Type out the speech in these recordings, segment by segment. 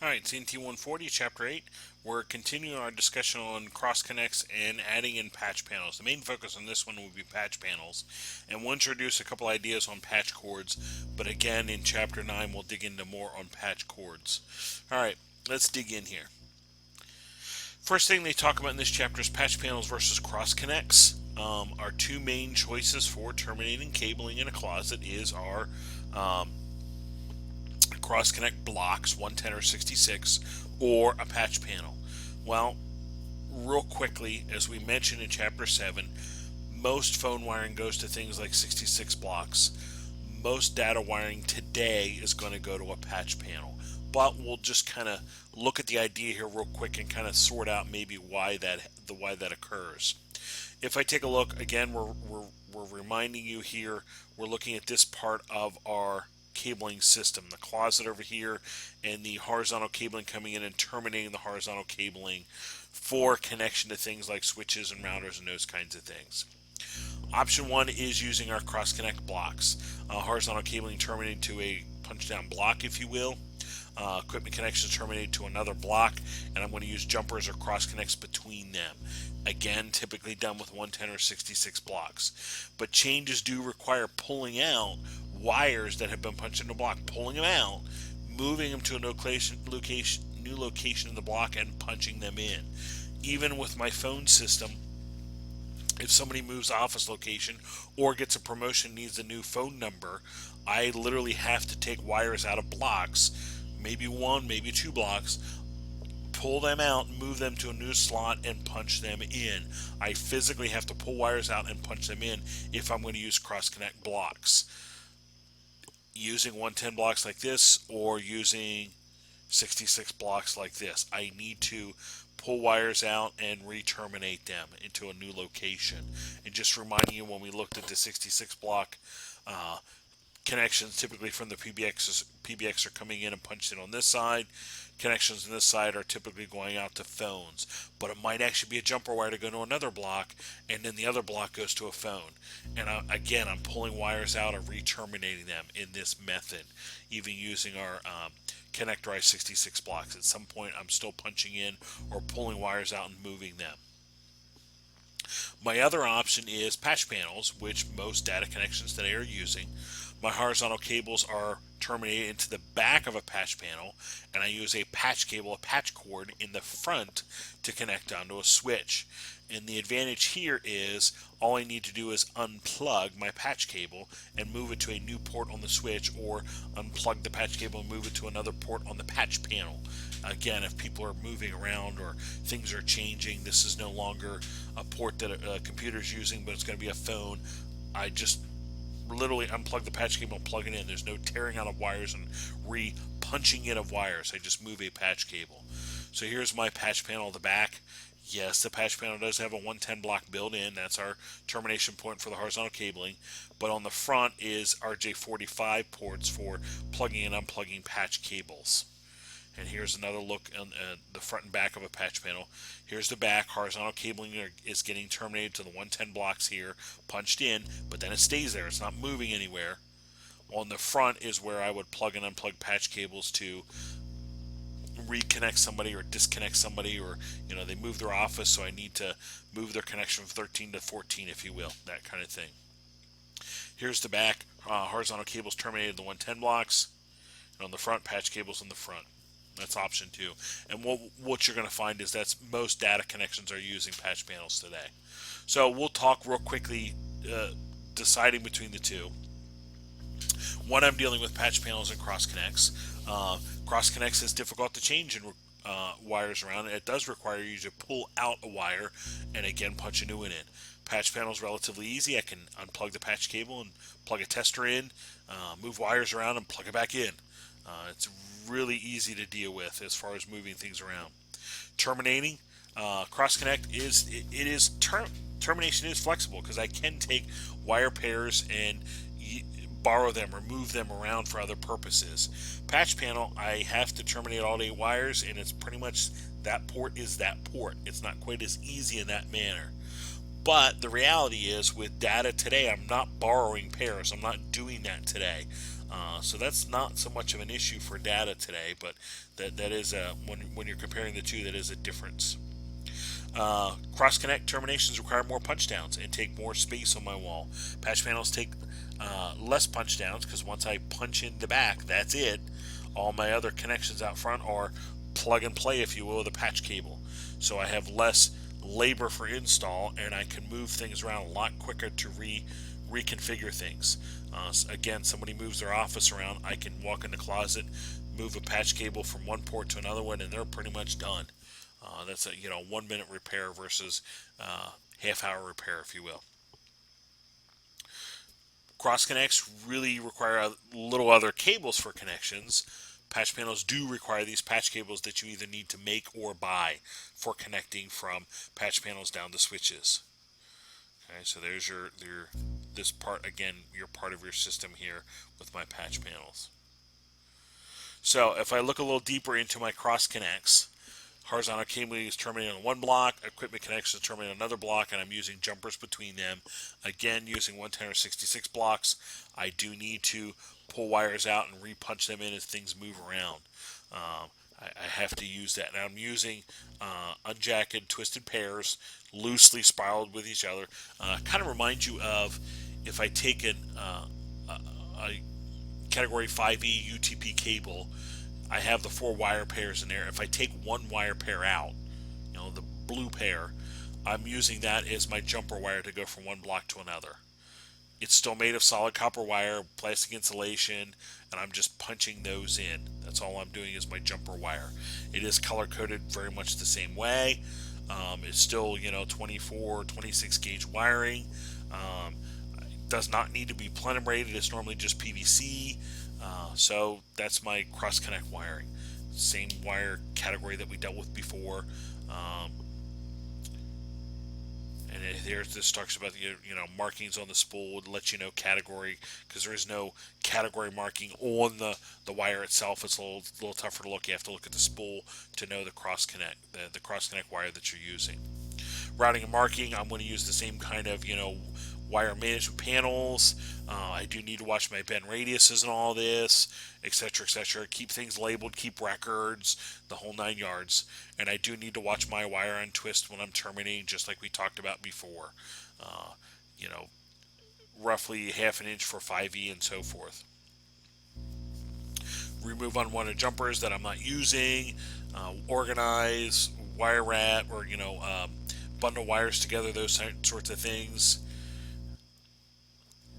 Alright, CNT140 Chapter 8. We're continuing our discussion on CrossConnects and adding in patch panels. The main focus on this one will be patch panels, and we'll introduce a couple ideas on patch cords, but again in Chapter 9 we'll dig into more on patch cords. Alright, let's dig in here. First thing they talk about in this chapter is patch panels versus CrossConnects. Our two main choices for terminating cabling in a closet is our CrossConnect blocks, 110 or 66, or a patch panel. Well, real quickly, as we mentioned in Chapter 7, most phone wiring goes to things like 66 blocks. Most data wiring today is going to go to a patch panel. But we'll just kind of look at the idea here real quick and kind of sort out maybe why that occurs. If I take a look, again, we're reminding you here, we're looking at this part of our cabling system, the closet over here, and the horizontal cabling coming in and terminating the horizontal cabling for connection to things like switches and routers and those kinds of things. Option 1 is using our CrossConnect blocks. Horizontal cabling terminated to a punch down block, if you will. Equipment connections terminated to another block, and I'm going to use jumpers or cross connects between them. Again, typically done with 110 or 66 blocks. But changes do require pulling out wires that have been punched into a block, pulling them out, moving them to a new location in the block, and punching them in. Even with my phone system, if somebody moves office location or gets a promotion, needs a new phone number, I literally have to take wires out of blocks, maybe one, maybe two blocks, pull them out, move them to a new slot, and punch them in. I physically have to pull wires out and punch them in if I'm going to use CrossConnect blocks. Using 110 blocks like this or using 66 blocks like this, I need to pull wires out and re-terminate them into a new location. And just reminding you, when we looked at the 66 block connections, typically from the PBX are coming in and punched in on this side. Connections on this side are typically going out to phones, but it might actually be a jumper wire to go to another block, and then the other block goes to a phone. And again, I'm pulling wires out and re-terminating them in this method, even using our connectorized 66 blocks. At some point, I'm still punching in or pulling wires out and moving them. My other option is patch panels, which most data connections today are using. My horizontal cables are terminated into the back of a patch panel, and I use a patch cable, a patch cord, in the front to connect onto a switch. And the advantage here is all I need to do is unplug my patch cable and move it to a new port on the switch, or unplug the patch cable and move it to another port on the patch panel. Again, if people are moving around or things are changing, this is no longer a port that a computer is using, but it's going to be a phone. I just literally unplug the patch cable and plug it in. There's no tearing out of wires and re-punching in of wires. I just move a patch cable. So here's my patch panel at the back. Yes, the patch panel does have a 110 block built in. That's our termination point for the horizontal cabling. But on the front is RJ45 ports for plugging and unplugging patch cables. And here's another look on the front and back of a patch panel. Here's the back. Horizontal cabling is getting terminated to the 110 blocks here, punched in, but then it stays there. It's not moving anywhere. On the front is where I would plug and unplug patch cables to reconnect somebody or disconnect somebody, or they move their office, so I need to move their connection from 13 to 14, if you will, that kind of thing. Here's the back. Horizontal cables terminated the 110 blocks, and on the front, patch cables in the front. That's option 2. And what you're going to find is that's most data connections are using patch panels today. So we'll talk real quickly, deciding between the two. One, I'm dealing with patch panels and CrossConnects. CrossConnects is difficult to change in wires around. It does require you to pull out a wire and again punch a new one in. Patch panel is relatively easy. I can unplug the patch cable and plug a tester in, move wires around and plug it back in. It's really easy to deal with as far as moving things around. Terminating, CrossConnect termination is flexible, because I can take wire pairs and borrow them or move them around for other purposes. Patch panel, I have to terminate all 8 wires, and it's pretty much that port is that port. It's not quite as easy in that manner. But the reality is, with data today, I'm not borrowing pairs. I'm not doing that today. So that's not so much of an issue for data today, but that is a when you're comparing the two, that is a difference. CrossConnect terminations require more punch downs and take more space on my wall. Patch panels take less punch downs because once I punch in the back, that's it. All my other connections out front are plug and play, if you will, with a patch cable. So I have less labor for install, and I can move things around a lot quicker to reconfigure things. Again, somebody moves their office around, I can walk in the closet, move a patch cable from one port to another one, and they're pretty much done. That's a 1 minute repair versus half-hour repair, if you will. Cross connects really require a little other cables for connections. Patch panels do require these patch cables that you either need to make or buy for connecting from patch panels down to switches. Okay, so there's your this part again, your part of your system here with my patch panels. So if I look a little deeper into my cross connects, horizontal cabling is terminated on one block, equipment connection is terminated on another block, and I'm using jumpers between them. Again, using 110 or 66 blocks, I do need to pull wires out and repunch them in as things move around. I have to use that. Now I'm using unjacked twisted pairs, loosely spiraled with each other. Kind of reminds you of if I take a category 5E UTP cable. I have the 4 wire pairs in there. If I take one wire pair out, the blue pair, I'm using that as my jumper wire to go from one block to another. It's still made of solid copper wire, plastic insulation, and I'm just punching those in. That's all I'm doing is my jumper wire. It is color coded very much the same way. It's still 24, 26 gauge wiring. It does not need to be plenum rated. It's normally just PVC. So that's my CrossConnect wiring. Same wire category that we dealt with before. And this talks about the markings on the spool to let you know category, because there is no category marking on the wire itself. It's a little tougher to look. You have to look at the spool to know the CrossConnect, the CrossConnect wire that you're using. Routing and marking, I'm going to use the same kind of wire management panels. I do need to watch my bend radiuses and all this, etc., etc. Keep things labeled, keep records, the whole 9 yards. And I do need to watch my wire untwist when I'm terminating, just like we talked about before. Roughly half an inch for 5E and so forth. Remove unwanted jumpers that I'm not using. Organize, wire wrap, or bundle wires together, those sorts of things.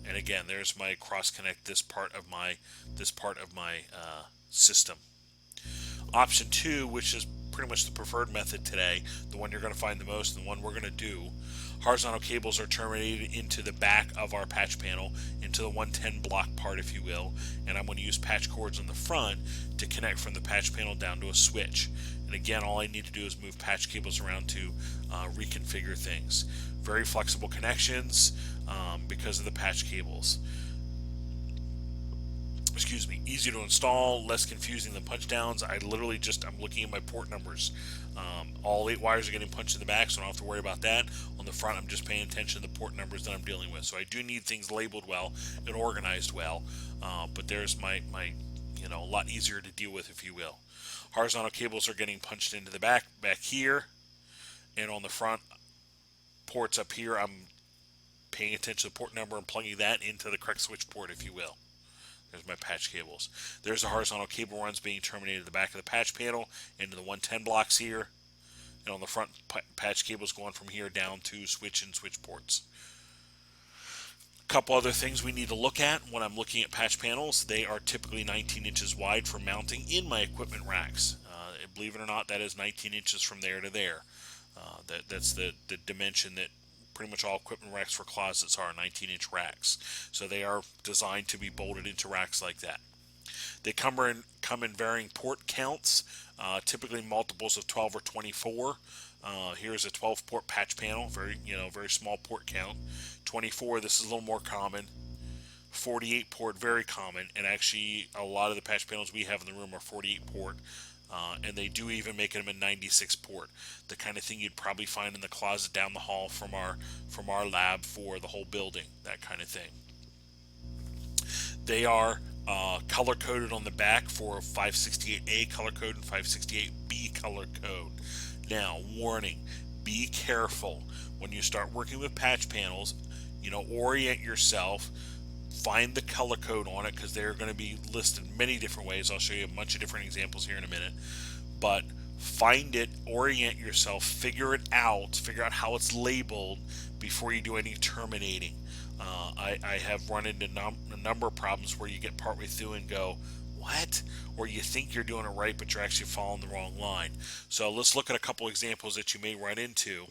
And again, there's my CrossConnect, this part of my system. Option 2, which is pretty much the preferred method today, the one you're going to find the most and the one we're going to do. Horizontal cables are terminated into the back of our patch panel, into the 110 block part, if you will, and I'm going to use patch cords on the front to connect from the patch panel down to a switch. And again, all I need to do is move patch cables around to reconfigure things. Very flexible connections because of the patch cables. Excuse me, easy to install, less confusing than punch downs. I'm looking at my port numbers. All 8 wires are getting punched in the back, so I don't have to worry about that. On the front, I'm just paying attention to the port numbers that I'm dealing with. So I do need things labeled well and organized well, but there's my a lot easier to deal with, if you will. Horizontal cables are getting punched into the back here, and on the front ports up here, I'm paying attention to the port number and plugging that into the correct switch port, if you will. There's my patch cables. There's the horizontal cable runs being terminated at the back of the patch panel into the 110 blocks here. And on the front, patch cables going from here down to switch and switch ports. A couple other things we need to look at when I'm looking at patch panels. They are typically 19 inches wide for mounting in my equipment racks. Believe it or not, that is 19 inches from there to there. That's the dimension that pretty much all equipment racks for closets are, 19-inch racks. So they are designed to be bolted into racks like that. They come in varying port counts, typically multiples of 12 or 24. Here's a 12-port patch panel, very small port count. 24, this is a little more common. 48 port, very common, and actually a lot of the patch panels we have in the room are 48 port. And they do even make them in 96 port, the kind of thing you'd probably find in the closet down the hall from our lab for the whole building, that kind of thing. They are color coded on the back for 568A color code and 568B color code. Now, warning, be careful when you start working with patch panels. Orient yourself, find the color code on it because they're going to be listed many different ways. I'll show you a bunch of different examples here in a minute. But find it, orient yourself, figure out how it's labeled before you do any terminating. I have run into a number of problems where you get partway through and go, what? Or you think you're doing it right, but you're actually following the wrong line. So let's look at a couple examples that you may run into.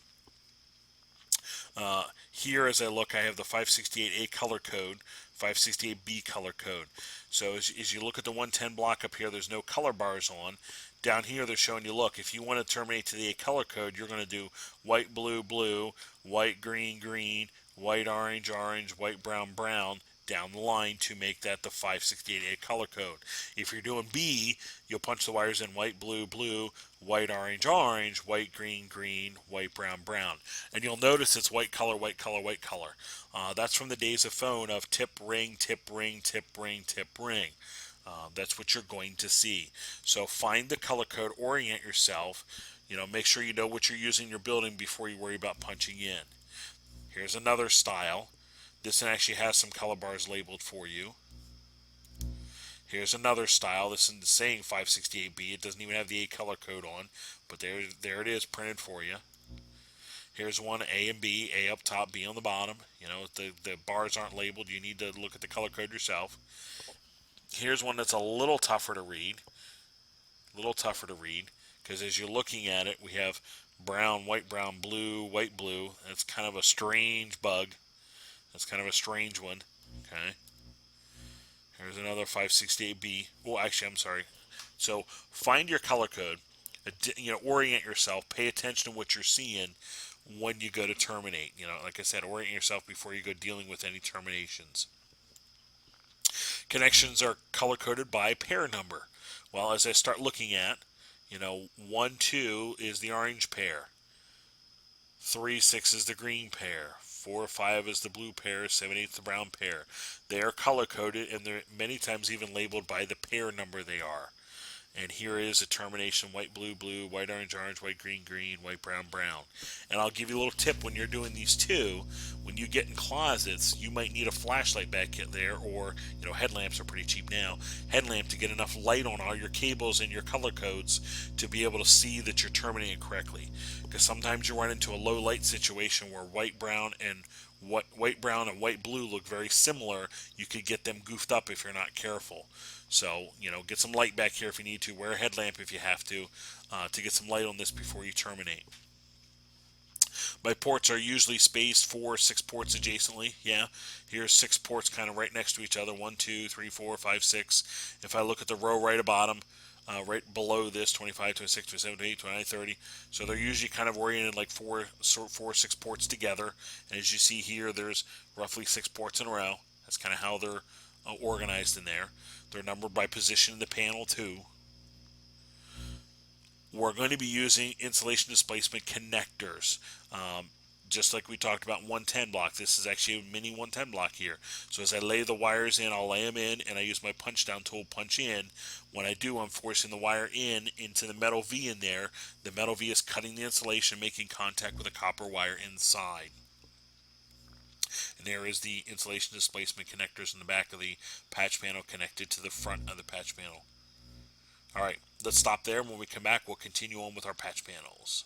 Here, as I look, I have the 568A color code, 568B color code. So as you look at the 110 block up here, there's no color bars on. Down here, they're showing you, look, if you want to terminate to the A color code, you're going to do white, blue, blue, white, green, green, white, orange, orange, white, brown, brown, down the line to make that the 568A color code. If you're doing B, you'll punch the wires in white, blue, blue, white, orange, orange, white, green, green, white, brown, brown. And you'll notice it's white color, white color, white color. That's from the days of phone of tip, ring, tip, ring, tip, ring, tip, ring. That's what you're going to see. So find the color code, orient yourself, make sure you know what you're using in your building before you worry about punching in. Here's another style. This one actually has some color bars labeled for you. Here's another style. This is saying 568B. It doesn't even have the A color code on, but there it is printed for you. Here's one, A and B, A up top, B on the bottom. The bars aren't labeled. You need to look at the color code yourself. Here's one that's a little tougher to read. Because as you're looking at it, we have brown, white, brown, blue, white, blue. That's kind of a strange bug. That's kind of a strange one. Okay. Here's another 568B. Oh, actually, I'm sorry. So find your color code. Orient yourself. Pay attention to what you're seeing when you go to terminate. Like I said, orient yourself before you go dealing with any terminations. Connections are color coded by pair number. Well, as I start looking at, 1, 2 is the orange pair. 3, 6 is the green pair. 4, 5 is the blue pair. 7, 8 is the brown pair. They are color coded, and they're many times even labeled by the pair number they are. And here is a termination: white, blue, blue, white, orange, orange, white, green, green, white, brown, brown. And I'll give you a little tip when you're doing these too. When you get in closets, you might need a flashlight back in there, or headlamps are pretty cheap now. Headlamp to get enough light on all your cables and your color codes to be able to see that you're terminating correctly. Because sometimes you run into a low light situation where white, brown, and white, blue look very similar. You could get them goofed up if you're not careful. So, get some light back here if you need to. Wear a headlamp if you have to get some light on this before you terminate. My ports are usually spaced 4 or 6 ports adjacently. Yeah, here's 6 ports kind of right next to each other. 1, 2, 3, 4, 5, 6. If I look at the row right at bottom, right below this, 25, 26, 27, 28, 29, 30. So they're usually kind of oriented like 4 or 6 ports together. And as you see here, there's roughly 6 ports in a row. That's kind of how they're organized in there. They're numbered by position in the panel too. We're going to be using insulation displacement connectors. Just like we talked about 110 block. This is actually a mini 110 block here. So as I lay the wires in, I'll lay them in, and I use my punch down tool, punch in. When I do, I'm forcing the wire into the metal V in there. The metal V is cutting the insulation, making contact with the copper wire inside. And there is the insulation displacement connectors in the back of the patch panel connected to the front of the patch panel. Alright, let's stop there, and when we come back, we'll continue on with our patch panels.